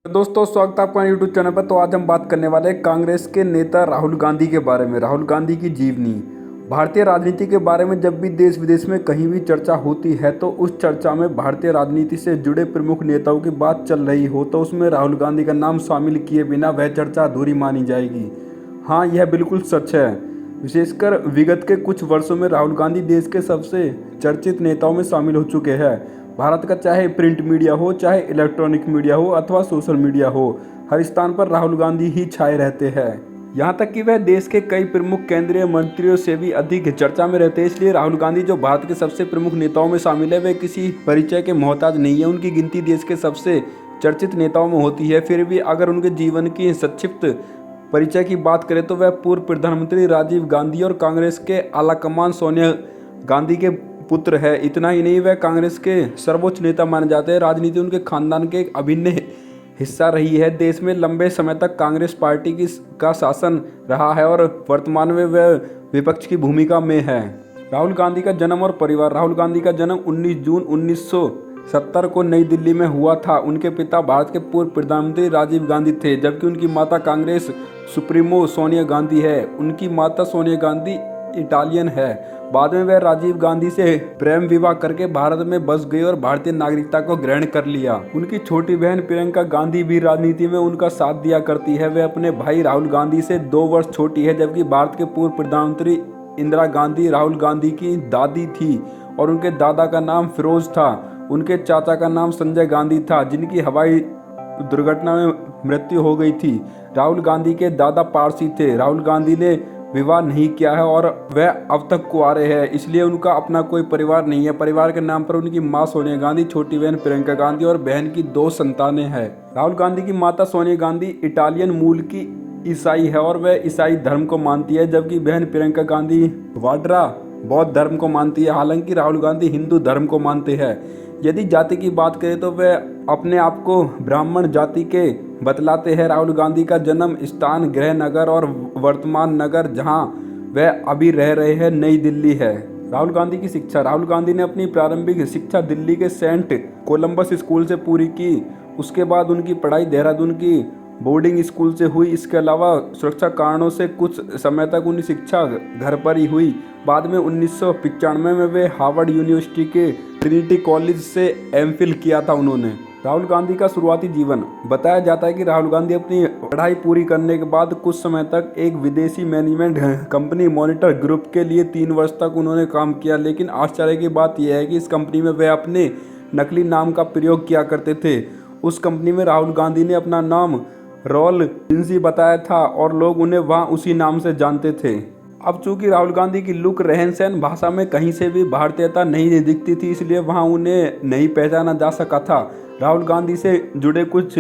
दोस्तों, स्वागत है आपका यूट्यूब चैनल पर। तो आज हम बात करने वाले हैं कांग्रेस के नेता राहुल गांधी के बारे में। राहुल गांधी की जीवनी। भारतीय राजनीति के बारे में जब भी देश विदेश में कहीं भी चर्चा होती है तो उस चर्चा में भारतीय राजनीति से जुड़े प्रमुख नेताओं की बात चल रही हो तो उसमें राहुल गांधी का नाम शामिल किए बिना वह चर्चा अधूरी मानी जाएगी। हाँ, यह बिल्कुल सच है। विशेषकर विगत के कुछ वर्षों में राहुल गांधी देश के सबसे चर्चित नेताओं में शामिल हो चुके हैं। भारत का चाहे प्रिंट मीडिया हो, चाहे इलेक्ट्रॉनिक मीडिया हो अथवा सोशल मीडिया हो, हर स्थान पर राहुल गांधी ही छाए रहते हैं। यहाँ तक कि वह देश के कई प्रमुख केंद्रीय मंत्रियों से भी अधिक चर्चा में रहते हैं। इसलिए राहुल गांधी जो भारत के सबसे प्रमुख नेताओं में शामिल है, वे किसी परिचय के मोहताज नहीं है। उनकी गिनती देश के सबसे चर्चित नेताओं में होती है। फिर भी अगर उनके जीवन की संक्षिप्त परिचय की बात करें तो वह पूर्व प्रधानमंत्री राजीव गांधी और कांग्रेस के आलाकमान सोनिया गांधी के पुत्र है। इतना ही नहीं, वह कांग्रेस के सर्वोच्च नेता माने जाते हैं। राजनीति उनके खानदान के एक अभिन्न हिस्सा रही है। देश में लंबे समय तक कांग्रेस पार्टी का शासन रहा है और वर्तमान में वह विपक्ष की भूमिका में है। राहुल गांधी का जन्म और परिवार। राहुल गांधी का जन्म 19 जून 1970 को नई दिल्ली में हुआ था। उनके पिता भारत के पूर्व प्रधानमंत्री राजीव गांधी थे, जबकि उनकी माता कांग्रेस सुप्रीमो सोनिया गांधी है। उनकी माता सोनिया गांधी इटालियन है। बाद में वह राजीव गांधी से प्रेम विवाह करके भारत में बस गई और भारतीय नागरिकता को ग्रहण कर लिया। उनकी छोटी बहन प्रियंका गांधी भी राजनीति में उनका साथ दिया करती है। वह अपने भाई राहुल गांधी से 2 वर्ष छोटी है, जबकि भारत के पूर्व प्रधानमंत्री इंदिरा गांधी राहुल गांधी की दादी थी और उनके दादा का नाम फिरोज था। उनके चाचा का नाम संजय गांधी था, जिनकी हवाई दुर्घटना में मृत्यु हो गई थी। राहुल गांधी के दादा पारसी थे। राहुल गांधी ने विवाह नहीं किया है और वह अब तक कुंवारे हैं, इसलिए उनका अपना कोई परिवार नहीं है। परिवार के नाम पर उनकी मां सोनिया गांधी, छोटी बहन प्रियंका गांधी और बहन की 2 संतानें हैं। राहुल गांधी की माता सोनिया गांधी इटालियन मूल की ईसाई है और वह ईसाई धर्म को मानती है, जबकि बहन प्रियंका गांधी वाड्रा बौद्ध धर्म को मानती है। हालांकि राहुल गांधी हिंदू धर्म को मानते हैं। यदि जाति की बात करें तो वह अपने आप को ब्राह्मण जाति के बतलाते हैं। राहुल गांधी का जन्म स्थान गृह नगर और वर्तमान नगर, जहां वह अभी रह रहे हैं, नई दिल्ली है। राहुल गांधी की शिक्षा। राहुल गांधी ने अपनी प्रारंभिक शिक्षा दिल्ली के सेंट कोलंबस स्कूल से पूरी की। उसके बाद उनकी पढ़ाई देहरादून की बोर्डिंग स्कूल से हुई। इसके अलावा सुरक्षा कारणों से कुछ समय तक उनकी शिक्षा घर पर ही हुई। बाद में 1995 में वे हार्वर्ड यूनिवर्सिटी के ट्रिनिटी कॉलेज से एमफिल किया था उन्होंने। राहुल गांधी का शुरुआती जीवन। बताया जाता है कि राहुल गांधी अपनी पढ़ाई पूरी करने के बाद कुछ समय तक एक विदेशी मैनेजमेंट कंपनी मॉनिटर ग्रुप के लिए 3 वर्ष तक उन्होंने काम किया। लेकिन आश्चर्य की बात यह है कि इस कंपनी में वे अपने नकली नाम का प्रयोग किया करते थे। उस कंपनी में राहुल गांधी ने अपना नाम रॉल जिंसी बताया था और लोग उन्हें वहाँ उसी नाम से जानते थे। अब चूंकि राहुल गांधी की लुक, रहन सहन, भाषा में कहीं से भी भारतीयता नहीं दिखती थी, इसलिए वहाँ उन्हें नहीं पहचाना जा सका था। राहुल गांधी से जुड़े कुछ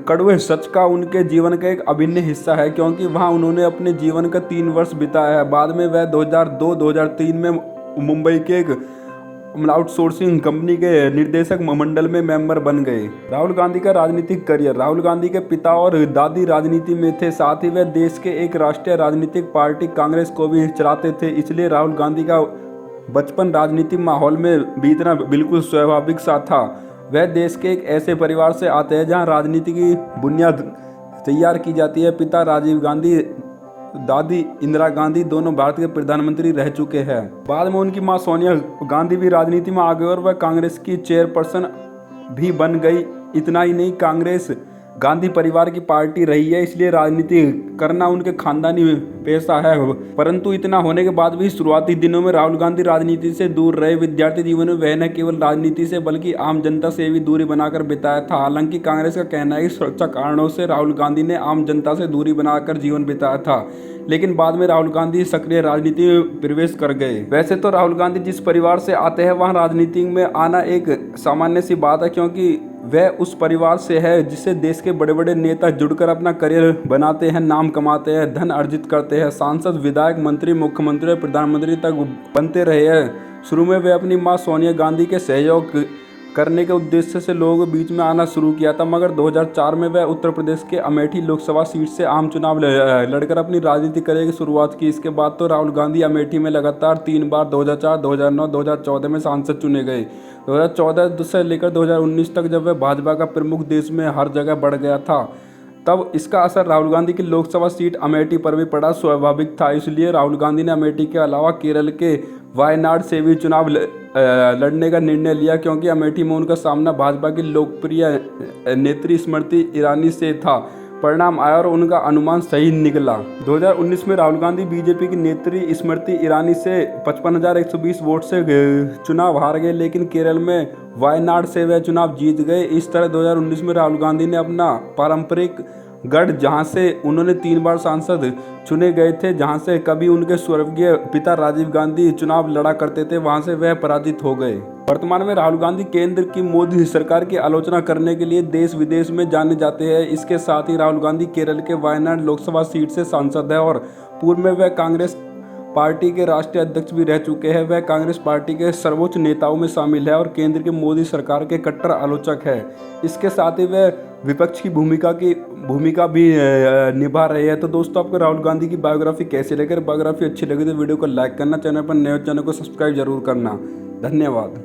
कड़वे सच का उनके जीवन का एक अभिन्न हिस्सा है, क्योंकि वहाँ उन्होंने अपने जीवन का 3 वर्ष बिताया है। बाद में वह 2002-2003 में मुंबई के एक आउटसोर्सिंग कंपनी के निर्देशक मंडल में मेंबर बन गए। राहुल गांधी का राजनीतिक करियर। राहुल गांधी के पिता और दादी राजनीति में थे, साथ ही वह देश के एक राष्ट्रीय राजनीतिक पार्टी कांग्रेस को भी चलाते थे। इसलिए राहुल गांधी का बचपन राजनीतिक माहौल में बीतना बिल्कुल स्वाभाविक सा था। वह देश के एक ऐसे परिवार से आते हैं जहां राजनीति की बुनियाद तैयार की जाती है। पिता राजीव गांधी, दादी इंदिरा गांधी दोनों भारत के प्रधानमंत्री रह चुके हैं। बाद में उनकी मां सोनिया गांधी भी राजनीति में आ गई और वह कांग्रेस की चेयरपर्सन भी बन गई। इतना ही नहीं, कांग्रेस गांधी परिवार की पार्टी रही है, इसलिए राजनीति करना उनके खानदानी पेशा है। परंतु इतना होने के बाद भी शुरुआती दिनों में राहुल गांधी राजनीति से दूर रहे। विद्यार्थी जीवन में वह न केवल राजनीति से बल्कि आम जनता से भी दूरी बनाकर बिताया था। हालांकि कांग्रेस का कहना है कि सुरक्षा कारणों से राहुल गांधी ने आम जनता से दूरी बनाकर जीवन बिताया था, लेकिन बाद में राहुल गांधी सक्रिय राजनीति में प्रवेश कर गए। वैसे तो राहुल गांधी जिस परिवार से आते हैं वहाँ राजनीति में आना एक सामान्य सी बात है, क्योंकि वह उस परिवार से है जिससे देश के बड़े बड़े नेता जुड़कर अपना करियर बनाते हैं, नाम कमाते हैं, धन अर्जित करते हैं। सांसद, विधायक, मंत्री, मुख्यमंत्री और प्रधानमंत्री तक बनते रहे हैं। शुरू में वे अपनी मां सोनिया गांधी के सहयोग करने के उद्देश्य से लोगों के बीच में आना शुरू किया था, मगर 2004 में वह उत्तर प्रदेश के अमेठी लोकसभा सीट से आम चुनाव लड़कर अपनी राजनीति करियर की शुरुआत की। इसके बाद तो राहुल गांधी अमेठी में लगातार 3 बार 2004, 2009, 2014 में सांसद चुने गए। 2014 से लेकर 2019 तक जब वह भाजपा का प्रमुख देश में हर जगह बढ़ गया था, तब इसका असर राहुल गांधी की लोकसभा सीट अमेठी पर भी पड़ा। स्वाभाविक था, इसलिए राहुल गांधी ने अमेठी के अलावा केरल के वायनाड से भी चुनाव लड़ने का निर्णय लिया, क्योंकि अमेठी में उनका सामना भाजपा की लोकप्रिय नेत्री स्मृति ईरानी से था। परिणाम आया और उनका अनुमान सही निकला। 2019 में राहुल गांधी बीजेपी की नेत्री स्मृति ईरानी से 55,120 वोट से चुनाव हार गए, लेकिन केरल में वायनाड से वह चुनाव जीत गए। इस तरह 2019 में राहुल गांधी ने अपना पारंपरिक गढ़, जहां से उन्होंने 3 बार सांसद चुने गए थे, जहां से कभी उनके स्वर्गीय पिता राजीव गांधी चुनाव लड़ा करते थे, वहां से वह पराजित हो गए। वर्तमान में राहुल गांधी केंद्र की मोदी सरकार की आलोचना करने के लिए देश विदेश में जाने जाते हैं। इसके साथ ही राहुल गांधी केरल के वायनाड लोकसभा सीट से सांसद है और पूर्व में वह कांग्रेस पार्टी के राष्ट्रीय अध्यक्ष भी रह चुके हैं। वह कांग्रेस पार्टी के सर्वोच्च नेताओं में शामिल है और केंद्र की मोदी सरकार के कट्टर आलोचक है। इसके साथ ही वह विपक्ष की भूमिका भी निभा रहे हैं। तो दोस्तों, आपको राहुल गांधी की बायोग्राफी कैसी लगी? अगर बायोग्राफी अच्छी लगी तो वीडियो को लाइक करना, चैनल पर नए हो चैनल को सब्सक्राइब जरूर करना। धन्यवाद।